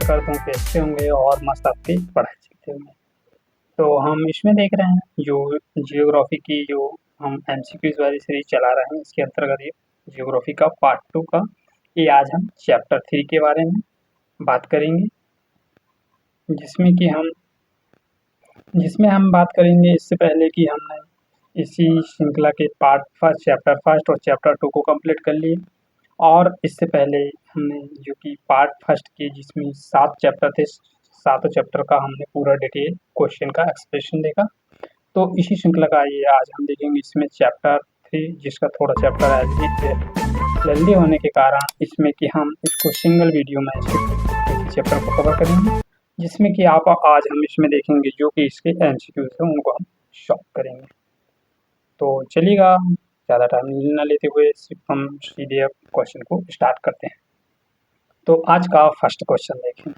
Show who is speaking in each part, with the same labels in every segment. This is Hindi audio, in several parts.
Speaker 1: करता हूँ कि अच्छे होंगे और मस्त आपकी पढ़ाई चलती होंगी। तो हम इसमें देख रहे हैं जो जियोग्राफी की जो हम एमसीक्यूज वाली सीरीज चला रहे हैं, इसके अंतर्गत ये जियोग्राफी का पार्ट 2 का ये आज हम चैप्टर 3 के बारे में बात करेंगे, जिसमें कि हम बात करेंगे इससे पहले कि हमने इसी श्रृंखला के पार्ट फर्स्ट चैप्टर फर्स्ट और चैप्टर 2 को कंप्लीट कर लिए। और इससे पहले हमने जो कि पार्ट फर्स्ट के जिसमें 7 चैप्टर थे, सातों चैप्टर का हमने पूरा डिटेल क्वेश्चन का एक्सप्लेनेशन देखा। तो इसी श्रृंखला का ये आज हम देखेंगे इसमें चैप्टर 3, जिसका थोड़ा चैप्टर जल्दी होने के कारण इसमें कि हम इसको सिंगल वीडियो में इसके चैप्टर को कवर करेंगे, जिसमें कि आप आज हम इसमें देखेंगे जो कि इसके एमसीक्यूज हैं उनको हम सॉल्व करेंगे। तो चलिएगा ज़्यादा टाइम न लेते हुए सिर्फ हम सीधे अब क्वेश्चन को स्टार्ट करते हैं। तो आज का फर्स्ट क्वेश्चन देखें।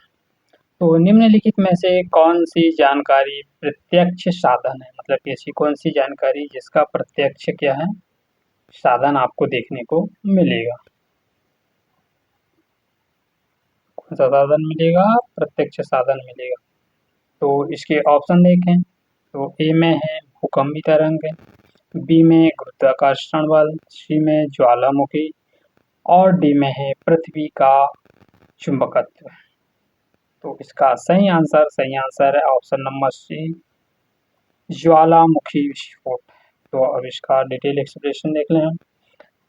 Speaker 1: तो निम्नलिखित में से कौन सी जानकारी प्रत्यक्ष साधन है, मतलब ऐसी कौन सी जानकारी जिसका प्रत्यक्ष क्या है साधन आपको देखने को मिलेगा। कौन सा साधन मिलेगा? प्रत्यक्ष साधन मिलेगा। तो इसके ऑप्शन देखें तो ए में है भूकंपी तरंग, बी में गुरुत्वाकर्षण बल, सी में ज्वालामुखी और डी में है पृथ्वी का चुंबकत्व। तो इसका सही आंसर है ऑप्शन नंबर सी, ज्वालामुखी विस्फोट। तो अब इसका डिटेल एक्सप्लेनेशन देख लें।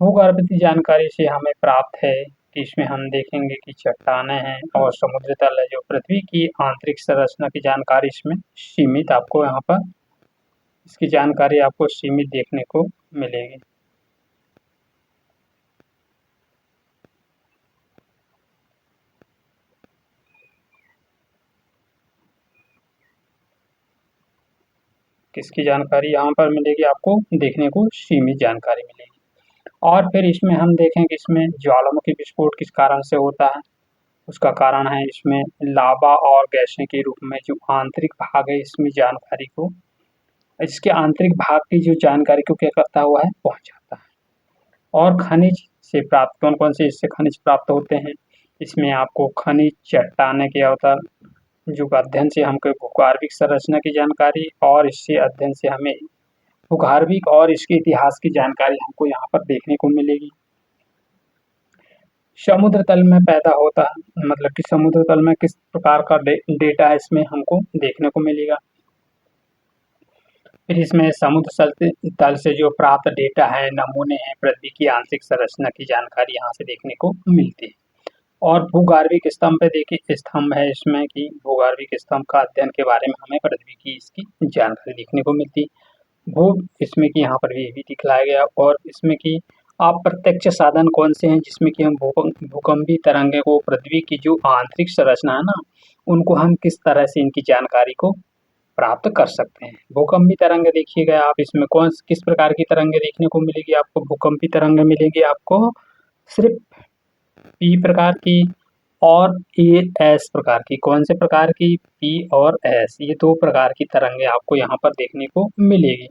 Speaker 1: भूगर्भ की जानकारी से हमें प्राप्त है कि इसमें हम देखेंगे कि चट्टानें हैं और समुद्र तल है। जो पृथ्वी की आंतरिक संरचना की जानकारी इसमें सीमित आपको यहाँ पर इसकी जानकारी आपको सीमित देखने को मिलेगी। किसकी जानकारी यहाँ पर मिलेगी? आपको देखने को सीमित जानकारी मिलेगी। और फिर इसमें हम देखें कि इसमें ज्वालामुखी विस्फोट किस कारण से होता है। उसका कारण है इसमें लावा और गैसें के रूप में जो आंतरिक भाग है इसमें जानकारी को, इसके आंतरिक भाग की जो जानकारी को क्या करता हुआ है पहुंचाता है। और खनिज से प्राप्त कौन कौन से इससे खनिज प्राप्त होते हैं, इसमें आपको खनिज, चट्टाने के अवतरण, जो अध्ययन से हमको भूगर्भिक संरचना की जानकारी और इससे अध्ययन से हमें भूगर्भिक और इसके इतिहास की जानकारी हमको यहाँ पर देखने को मिलेगी। समुद्र तल में पैदा होता है, मतलब कि समुद्र तल में किस प्रकार का डेटा है इसमें हमको देखने को मिलेगा। फिर इसमें समुद्र तल से जो प्राप्त डेटा है, नमूने हैं, पृथ्वी की आंतरिक संरचना की जानकारी यहाँ से देखने को मिलती है। और भूगर्भिक स्तंभ पे देखिए, स्तंभ है इसमें कि भूगर्भिक स्तंभ का अध्ययन के बारे में हमें पृथ्वी की इसकी जानकारी देखने को मिलती है। इसमें कि यहाँ पर भी दिखलाया गया। और इसमें कि अप्रत्यक्ष साधन कौन से हैं, जिसमें कि हम भूकंपी तरंगे को, पृथ्वी की जो आंतरिक संरचना है ना, उनको हम किस तरह से इनकी जानकारी को प्राप्त कर सकते हैं। भूकंपी तरंगे देखिएगा आप, इसमें किस प्रकार की तरंगे देखने को मिलेगी आपको? भूकंपी तरंगे मिलेगी आपको सिर्फ पी प्रकार की और एस प्रकार की। कौन से प्रकार की? पी और एस, ये 2 प्रकार की तरंगे आपको यहाँ पर देखने को मिलेगी,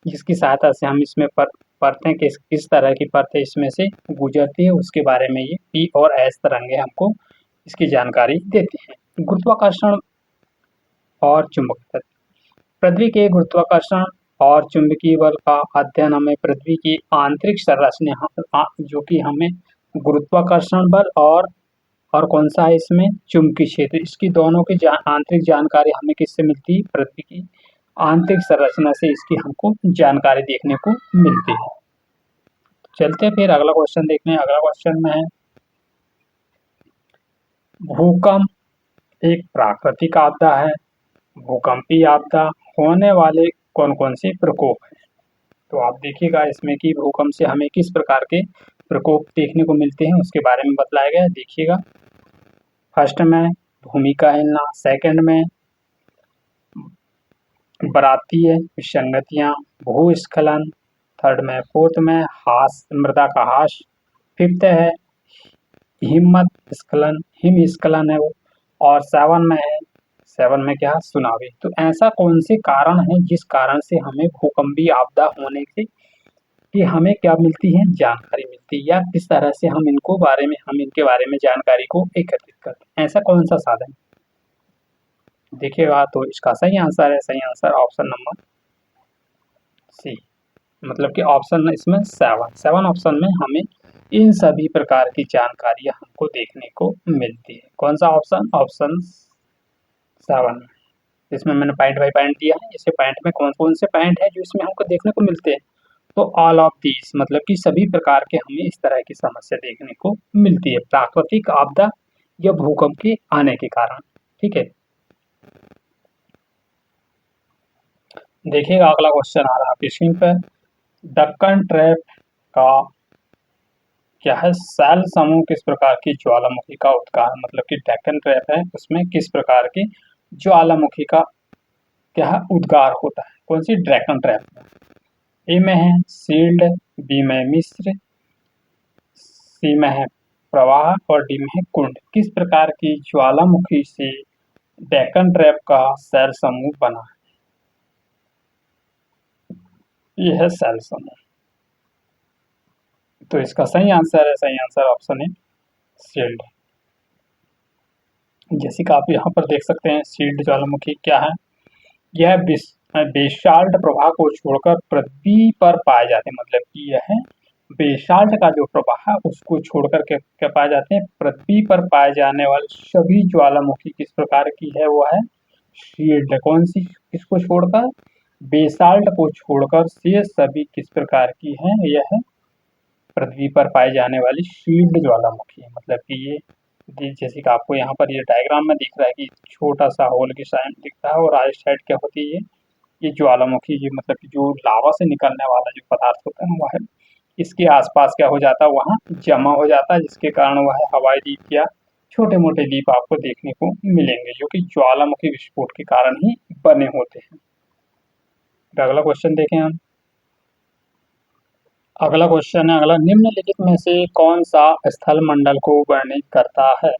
Speaker 1: जिसकी सहायता से हम इसमें परतें किस तरह की परतें इसमें से गुजरती है उसके बारे में ये पी और एस तरंगे हमको इसकी जानकारी देती हैं। गुरुत्वाकर्षण और चुंबकत्व, पृथ्वी के गुरुत्वाकर्षण और चुंबकीय बल का अध्ययन हमें पृथ्वी की आंतरिक संरचना, जो कि हमें गुरुत्वाकर्षण बल और कौन सा है इसमें चुंबकीय क्षेत्र, इसकी दोनों की आंतरिक जानकारी हमें किससे मिलती है? पृथ्वी की आंतरिक संरचना से इसकी हमको जानकारी देखने को मिलती है। चलते फिर अगला क्वेश्चन देखते हैं। अगला क्वेश्चन में है भूकंप एक प्राकृतिक आपदा है, भूकंपी आपदा होने वाले कौन कौन से प्रकोप हैं। तो आप देखिएगा इसमें कि भूकंप से हमें किस प्रकार के प्रकोप देखने को मिलते हैं उसके बारे में बतलाया गया है। देखिएगा, फर्स्ट में भूमि का हिलना, सेकंड में बरातीय विसंगतियां, भूस्खलन, थर्ड में, फोर्थ में मृदा का ह्रास, फिफ्थ है हिमस्खलन है वो, और सेवन में क्या? सुनामी। तो ऐसा कौन से कारण है जिस कारण से हमें भूकंपीय आपदा होने से कि हमें क्या मिलती है, जानकारी मिलती है, या किस तरह से हम इनके बारे में जानकारी को एकत्रित करते हैं। ऐसा कौन सा साधन देखिएगा, तो इसका सही आंसर ऑप्शन नंबर सी, मतलब कि ऑप्शन इसमें सेवन ऑप्शन में हमें इन सभी प्रकार की जानकारियां हमको देखने को मिलती है। कौन सा ऑप्शन, ऑप्शन 7 में, इसमें मैंने पॉइंट बाय पॉइंट दिया है। इसे पॉइंट में कौन कौन से पॉइंट है जो इसमें हमको देखने को मिलते हैं, तो ऑल ऑफ दीज, मतलब कि सभी प्रकार के हमें इस तरह की समस्या देखने को मिलती है प्राकृतिक आपदा या भूकंप के आने के कारण। ठीक है, देखिएगा अगला क्वेश्चन आ रहा है आपकी स्क्रीन पर। दक्कन ट्रैप का क्या है, सेल समूह किस प्रकार की ज्वालामुखी का उद्गार, मतलब कि डेक्कन ट्रैप है उसमें किस प्रकार की ज्वालामुखी का क्या है उद्गार होता है। कौन सी, ड्रैगन ट्रैप में। ए में है शील्ड, बी में मिस्र, सी में है प्रवाह और डी में है कुंड। किस प्रकार की ज्वालामुखी से डेक्कन ट्रैप का सेल समूह बना है, ये है सेल समूह। तो इसका सही आंसर ऑप्शन है शील्ड। जैसे कि आप यहाँ पर देख सकते हैं, शील्ड ज्वालामुखी क्या है, यह बेसाल्ट प्रवाह को छोड़कर पृथ्वी पर पाए जाते हैं, मतलब कि यह बेसाल्ट का जो प्रवाह है उसको छोड़कर क्या पाए जाते हैं, पृथ्वी पर पाए जाने वाले सभी ज्वालामुखी किस प्रकार की है, वो है शील्ड। कौन सी, किसको छोड़कर, बेसाल्ट को छोड़कर से सभी किस प्रकार की है, यह है पृथ्वी पर पाए जाने वाली शील्ड ज्वालामुखी है। मतलब कि ये जैसे कि आपको यहाँ पर ये डायग्राम में दिख रहा है कि छोटा सा होल की साइड दिख रहा है, और राइट साइड क्या होती है, ये ज्वालामुखी, ये मतलब कि जो लावा से निकलने वाला जो पदार्थ होता है ना, वह है इसके आसपास क्या हो जाता है, वहाँ जमा हो जाता है, जिसके कारण वह हवाई द्वीप या छोटे मोटे द्वीप आपको देखने को मिलेंगे, जो कि ज्वालामुखी विस्फोट के कारण ही बने होते हैं। तो अगला क्वेश्चन देखें हम। अगला क्वेश्चन है, अगला, निम्नलिखित में से कौन सा स्थल मंडल को वर्णित करता है।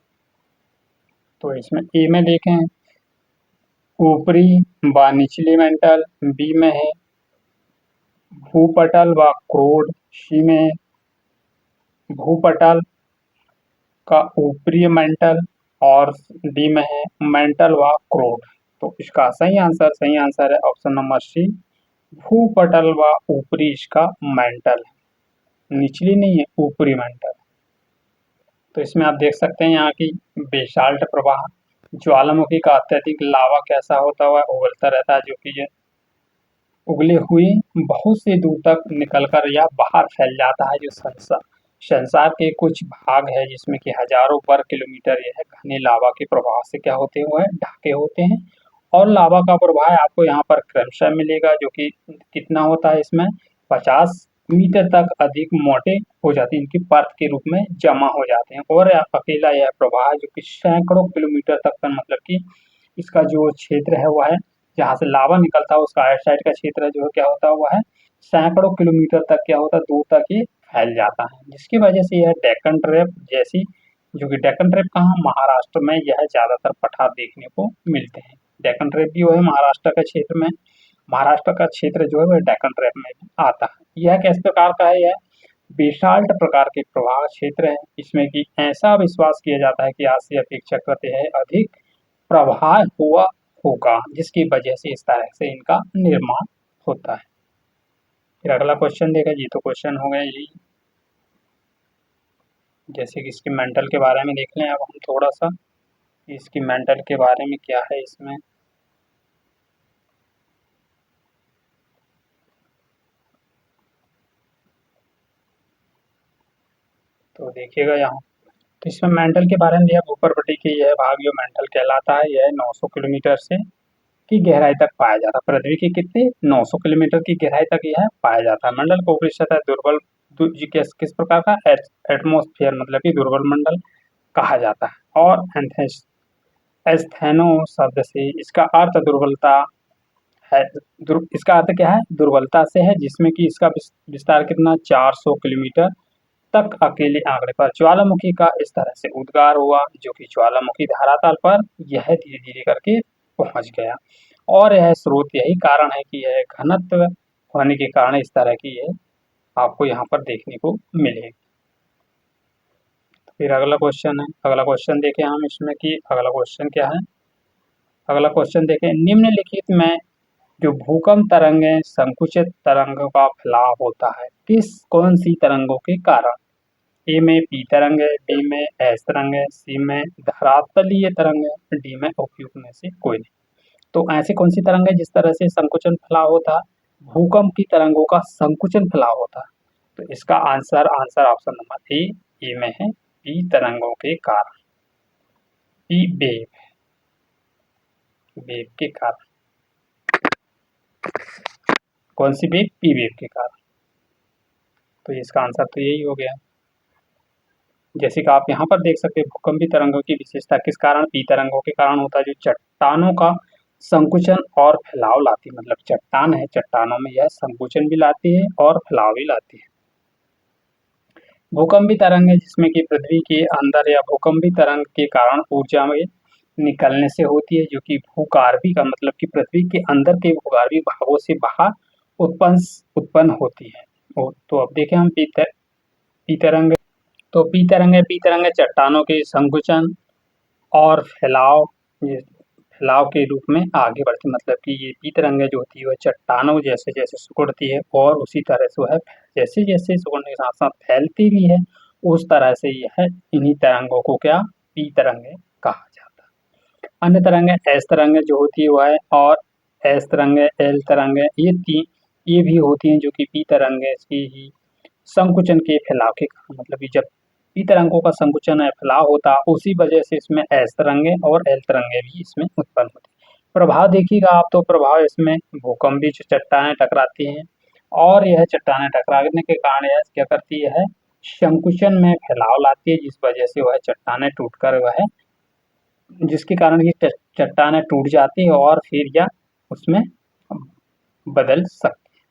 Speaker 1: तो इसमें ए में देखें ऊपरी व निचली मेंटल, बी में है भूपटल व क्रोड, सी में भूपटल का ऊपरी मेंटल, और डी में है मेंटल व क्रोड। तो इसका सही आंसर है ऑप्शन नंबर सी, भूपटल व ऊपरी इसका मेंटल है, निचली नहीं है, ऊपरी मेंटल। तो इसमें आप देख सकते हैं यहाँ की बेसाल्ट प्रवाह, ज्वालामुखी का अत्यधिक लावा कैसा होता हुआ उगलता रहता है, जो कि ये उगले हुए बहुत से दूर तक निकलकर या बाहर फैल जाता है। जो संसार के कुछ भाग है जिसमें कि हजारों वर्ग किलोमीटर यह घने लावा के प्रवाह से क्या होते हुए ढके होते हैं, और लावा का प्रवाह आपको यहाँ पर क्रमशः मिलेगा, जो कि कितना होता है, इसमें 50 मीटर तक अधिक मोटे हो जाते हैं, इनकी परत के रूप में जमा हो जाते हैं। और अकेला यह प्रवाह जो कि सैकड़ों किलोमीटर तक का, मतलब कि इसका जो क्षेत्र है वह है, जहाँ से लावा निकलता है उसका आउट साइड का क्षेत्र जो है क्या होता है, वह है सैकड़ों किलोमीटर तक क्या होता है, दूर तक ये फैल जाता है, जिसकी वजह से यह डेक्कन ट्रैप जैसी, जो कि डेक्कन ट्रैप कहाँ, महाराष्ट्र में यह ज्यादातर पठार देखने को मिलते हैं। डेक्कन ट्रैप भी जो है महाराष्ट्र का क्षेत्र में, महाराष्ट्र का क्षेत्र जो है वह डेक्कन ट्रैप में भी आता है। यह किस प्रकार का है, यह बेसाल्ट प्रकार के प्रवाह क्षेत्र है, इसमें कि ऐसा विश्वास किया जाता है कि आज से अपेक्षाकृत है अधिक प्रवाह हुआ होगा, जिसकी वजह से इस तरह से इनका निर्माण होता है। फिर अगला क्वेश्चन देखा जी, तो क्वेश्चन हो गया यही, जैसे कि इसकी मेंटल के बारे में देख लें अब हम थोड़ा सा, इसकी मेंटल के बारे में क्या है इसमें। तो देखिएगा यहाँ, तो इसमें मेंटल के बारे में दिया, भूपर्वती की यह भाग जो मेंटल कहलाता है, यह 900 किलोमीटर से की गहराई तक पाया जाता है। पृथ्वी की कितनी, 900 किलोमीटर की गहराई तक यह पाया जाता है। मंडल को ऊपरी सतह दुर्बल किस प्रकार का, एटमोस्फियर, मतलब कि दुर्बल मंडल कहा जाता है। और एस्थेनो शब्द से इसका अर्थ दुर्बलता है, इसका अर्थ क्या है, दुर्बलता से है, जिसमें कि इसका विस्तार कितना, 400 किलोमीटर तक अकेले आंकड़े पर ज्वालामुखी का इस तरह से उद्गार हुआ, जो कि ज्वालामुखी धरातल पर यह धीरे धीरे करके पहुंच गया। और यह स्रोत, यही कारण है कि यह घनत्व होने के कारण इस तरह की है आपको यहाँ पर देखने को मिलेगी। फिर अगला क्वेश्चन है, अगला क्वेश्चन देखें हम इसमें कि अगला क्वेश्चन क्या है। अगला क्वेश्चन देखें, निम्नलिखित में जो भूकंप तरंगें संकुचित तरंगों का फैलाव होता है कौन सी तरंगों के कारण। ए में पी तरंग है, बी में एस तरंग है, सी में धरातलीय तरंग है, डी में उपयुक्त में से कोई नहीं। तो ऐसी कौन सी तरंग है जिस तरह से संकुचन फैलाव होता है, भूकंप की तरंगों का संकुचन फैलाव होता है। तो इसका आंसर ऑप्शन नंबर ए में है, पी तरंगों के कारण, पी वेव के कारण। कौन सी वेव, पी वेव के कारण। तो इसका आंसर तो यही हो गया। जैसे कि आप यहाँ पर देख सकते हैं, भूकंपी तरंगों की विशेषता किस कारण, पी तरंगों के कारण होता है, जो चट्टानों का संकुचन और फैलाव लाती है। मतलब चट्टान है, चट्टानों में यह संकुचन भी लाती है और फैलाव भी लाती है। भूकंपी तरंग है जिसमें कि पृथ्वी के अंदर या भूकंपी तरंग के कारण ऊर्जा में निकलने से होती है, जो कि भूगार्भी का मतलब कि पृथ्वी के अंदर के भूगार्भी भागों से बाहर उत्पन्न होती है। तो अब देखें हम पी तरंग। तो पी तरंग है चट्टानों के संकुचन और फैलाव के रूप में आगे बढ़ती। मतलब कि ये पी तरंगें जो होती है वह चट्टानों जैसे जैसे सिकुड़ती है और उसी तरह से वह जैसे जैसे सिकुड़ने के साथ साथ फैलती भी है, उस तरह से यह इन्हीं तरंगों को क्या, पी तरंगें कहा जाता है। अन्य तरंगें एस तरंगें जो होती है वह, और एस तरंगें, एल तरंगें, ये भी होती हैं जो कि पी तरंगें की ही संकुचन के फैलाव के कारण। मतलब कि जब पी तरंगों का संकुचन या फैलाव होता है, उसी वजह से इसमें एस तरंगे और एल तरंगे भी इसमें उत्पन्न होती है। प्रभाव देखिएगा आप, तो प्रभाव इसमें भूकंपी चट्टानें टकराती हैं और यह चट्टानें टकराने के कारण यह क्या करती है, संकुचन में फैलाव लाती है, जिस वजह से वह चट्टानें टूटकर जिसके कारण ये चट्टानें टूट जाती है और फिर यह उसमें बदल सकती है।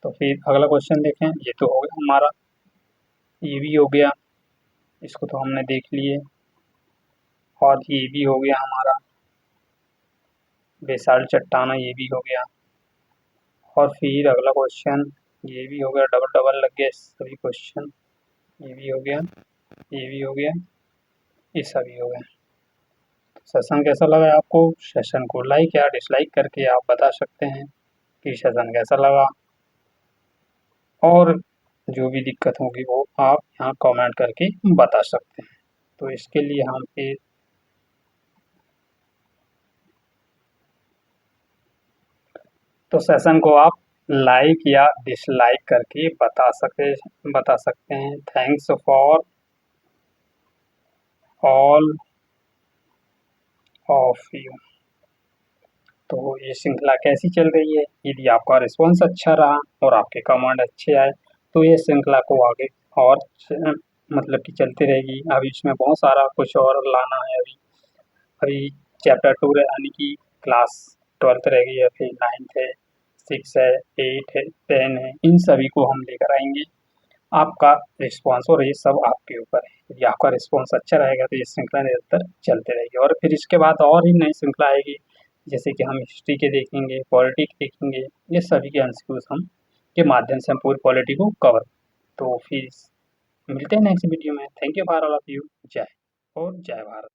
Speaker 1: तो फिर अगला क्वेश्चन देखें, ये तो हो गया हमारा, ये भी हो गया, इसको तो हमने देख लिए, और ये भी हो गया हमारा बेसाल्ट चट्टाना, ये भी हो गया। और फिर अगला क्वेश्चन ये भी हो गया, डबल डबल लग गया सभी क्वेश्चन, ये भी हो गया, ये भी हो गया, ये सभी हो गया। सेशन कैसा लगा आपको? सेशन को लाइक या डिसलाइक करके आप बता सकते हैं कि सेशन कैसा लगा, और जो भी दिक्कत होगी वो आप यहाँ कमेंट करके बता सकते हैं। तो इसके लिए हम फिर तो सेशन को आप लाइक या डिसलाइक करके बता सकते हैं। Thanks for all of you. तो ये श्रृंखला कैसी चल रही है? यदि आपका रिस्पॉन्स अच्छा रहा और आपके कमेंट अच्छे आए तो ये श्रृंखला को आगे और मतलब कि चलती रहेगी। अभी इसमें बहुत सारा कुछ और लाना है। अभी चैप्टर 2 है, यानी कि क्लास 12th रह गई है, फिर 9th है, 6 है, 8 है, 10 है, इन सभी को हम लेकर आएंगे। आपका रिस्पॉन्स और ये सब आपके ऊपर है। यदि आपका रिस्पॉन्स अच्छा रहेगा तो ये श्रृंखला निरंतर चलते रहेगी, और फिर इसके बाद और ही नई श्रृंखला आएगी, जैसे कि हम हिस्ट्री के देखेंगे, पॉलिटी के देखेंगे, ये सभी के एमसीक्यूज हम के माध्यम से हम पूरी पॉलिटी को कवर। तो फिर मिलते हैं नेक्स्ट वीडियो में। Thank you for all of you. जय और जय भारत।